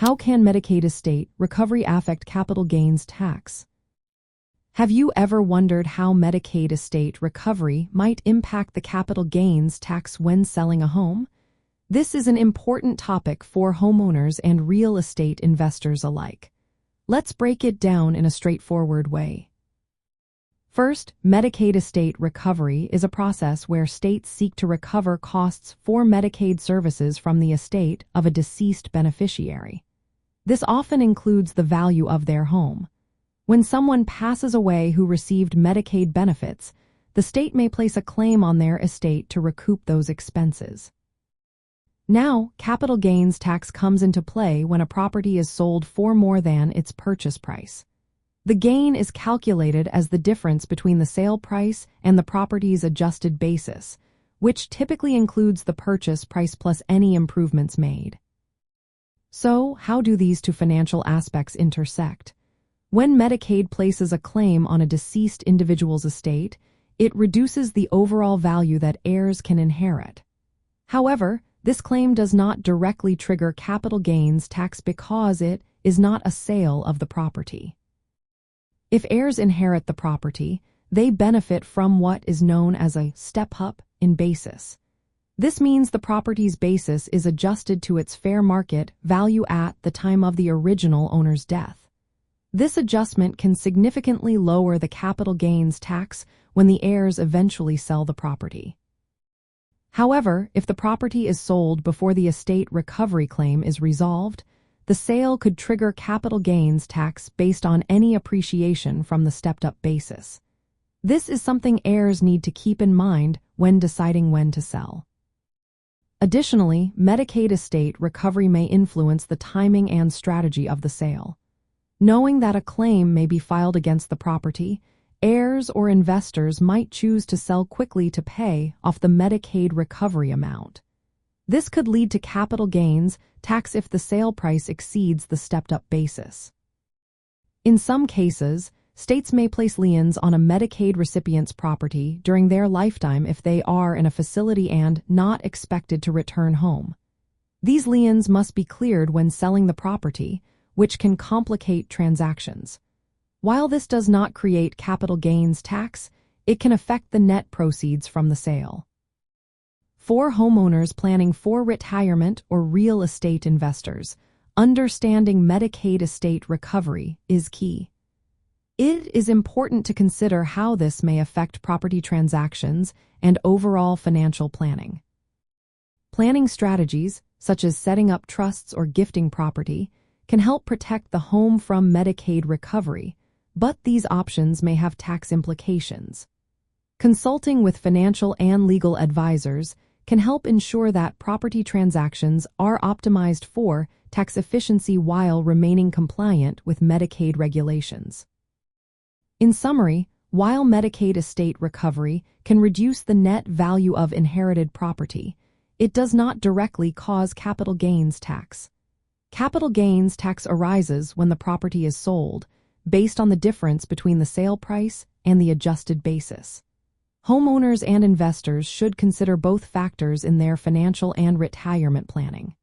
How can Medicaid estate recovery affect capital gains tax? Have you ever wondered how Medicaid estate recovery might impact the capital gains tax when selling a home? This is an important topic for homeowners and real estate investors alike. Let's break it down in a straightforward way. First, Medicaid estate recovery is a process where states seek to recover costs for Medicaid services from the estate of a deceased beneficiary. This often includes the value of their home. When someone passes away who received Medicaid benefits, the state may place a claim on their estate to recoup those expenses. Now, capital gains tax comes into play when a property is sold for more than its purchase price. The gain is calculated as the difference between the sale price and the property's adjusted basis, which typically includes the purchase price plus any improvements made. So, how do these two financial aspects intersect? When Medicaid places a claim on a deceased individual's estate, it reduces the overall value that heirs can inherit. However, this claim does not directly trigger capital gains tax because it is not a sale of the property. If heirs inherit the property, they benefit from what is known as a step-up in basis. This means the property's basis is adjusted to its fair market value at the time of the original owner's death. This adjustment can significantly lower the capital gains tax when the heirs eventually sell the property. However, if the property is sold before the estate recovery claim is resolved, the sale could trigger capital gains tax based on any appreciation from the stepped-up basis. This is something heirs need to keep in mind when deciding when to sell. Additionally, Medicaid estate recovery may influence the timing and strategy of the sale. Knowing that a claim may be filed against the property, heirs or investors might choose to sell quickly to pay off the Medicaid recovery amount. This could lead to capital gains tax if the sale price exceeds the stepped-up basis. In some cases, states may place liens on a Medicaid recipient's property during their lifetime if they are in a facility and not expected to return home. These liens must be cleared when selling the property, which can complicate transactions. While this does not create capital gains tax, it can affect the net proceeds from the sale. For homeowners planning for retirement or real estate investors, understanding Medicaid estate recovery is key. It is important to consider how this may affect property transactions and overall financial planning. Planning strategies, such as setting up trusts or gifting property, can help protect the home from Medicaid recovery, but these options may have tax implications. Consulting with financial and legal advisors can help ensure that property transactions are optimized for tax efficiency while remaining compliant with Medicaid regulations. In summary, while Medicaid estate recovery can reduce the net value of inherited property, it does not directly cause capital gains tax. Capital gains tax arises when the property is sold, based on the difference between the sale price and the adjusted basis. Homeowners and investors should consider both factors in their financial and retirement planning.